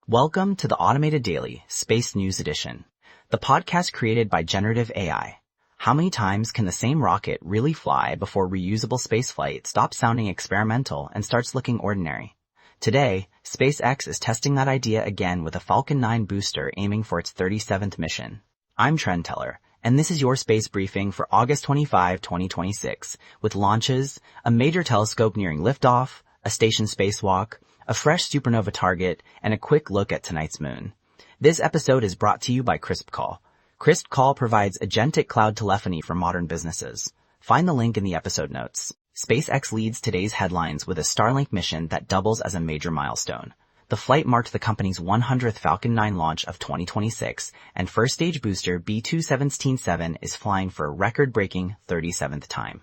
Welcome to the Automated Daily Space News Edition, the podcast created by generative AI. How many times can the same rocket really fly before reusable spaceflight stops sounding experimental and starts looking ordinary? Today, SpaceX is testing that idea again with a Falcon 9 booster aiming for its 37th mission. I'm Trend Teller, and this is your space briefing for August 25, 2026, with launches, a major telescope nearing liftoff, a station spacewalk, a fresh supernova target, and a quick look at tonight's moon. This episode is brought to you by CrispCall. CrispCall provides agentic cloud telephony for modern businesses. Find the link in the episode notes. SpaceX leads today's headlines with a Starlink mission that doubles as a major milestone. The flight marked the company's 100th Falcon 9 launch of 2026, and first stage booster B217-7 is flying for a record-breaking 37th time.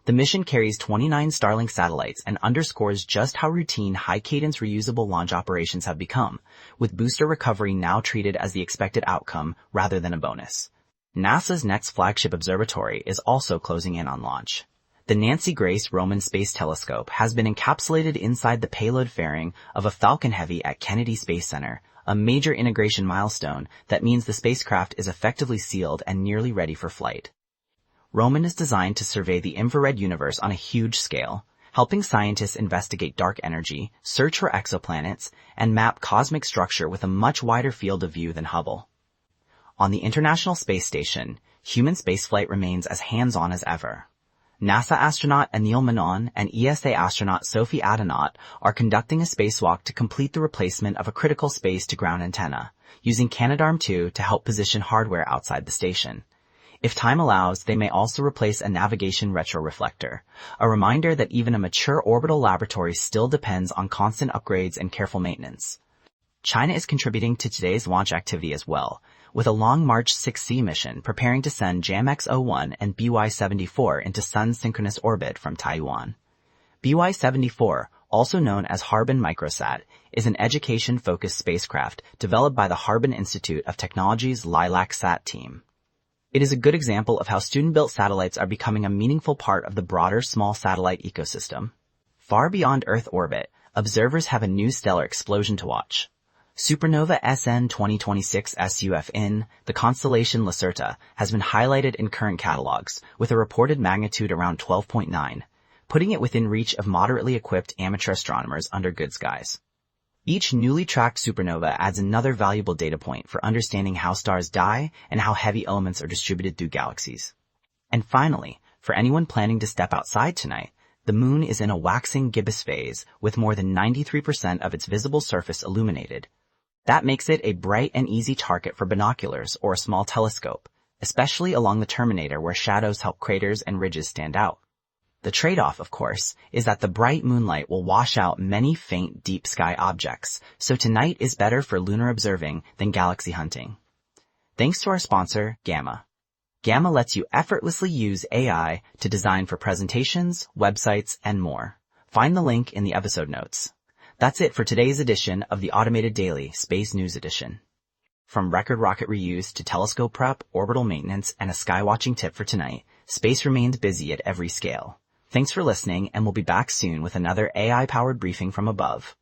The mission carries 29 Starlink satellites and underscores just how routine high-cadence reusable launch operations have become, with booster recovery now treated as the expected outcome rather than a bonus. NASA's next flagship observatory is also closing in on launch. The Nancy Grace Roman Space Telescope has been encapsulated inside the payload fairing of a Falcon Heavy at Kennedy Space Center, a major integration milestone that means the spacecraft is effectively sealed and nearly ready for flight. Roman is designed to survey the infrared universe on a huge scale, helping scientists investigate dark energy, search for exoplanets, and map cosmic structure with a much wider field of view than Hubble. On the International Space Station, human spaceflight remains as hands-on as ever. NASA astronaut Anil Menon and ESA astronaut Sophie Adenot are conducting a spacewalk to complete the replacement of a critical space-to-ground antenna, using Canadarm2 to help position hardware outside the station. If time allows, they may also replace a navigation retroreflector, a reminder that even a mature orbital laboratory still depends on constant upgrades and careful maintenance. China is contributing to today's launch activity as well, with a Long March 6C mission preparing to send JAMX-01 and BY-74 into sun-synchronous orbit from Taiwan. BY-74, also known as Harbin Microsat, is an education-focused spacecraft developed by the Harbin Institute of Technology's LILAC-SAT team. It is a good example of how student-built satellites are becoming a meaningful part of the broader small satellite ecosystem. Far beyond Earth orbit, observers have a new stellar explosion to watch. Supernova SN 2026 SUFN, the constellation Lacerta, has been highlighted in current catalogs, with a reported magnitude around 12.9, putting it within reach of moderately equipped amateur astronomers under good skies. Each newly tracked supernova adds another valuable data point for understanding how stars die and how heavy elements are distributed through galaxies. And finally, for anyone planning to step outside tonight, the moon is in a waxing gibbous phase with more than 93% of its visible surface illuminated. That makes it a bright and easy target for binoculars or a small telescope, especially along the terminator where shadows help craters and ridges stand out. The trade-off, of course, is that the bright moonlight will wash out many faint deep sky objects, so tonight is better for lunar observing than galaxy hunting. Thanks to our sponsor, Gamma. Gamma lets you effortlessly use AI to design for presentations, websites, and more. Find the link in the episode notes. That's it for today's edition of the Automated Daily Space News Edition. From record rocket reuse to telescope prep, orbital maintenance, and a skywatching tip for tonight, space remains busy at every scale. Thanks for listening, and we'll be back soon with another AI-powered briefing from above.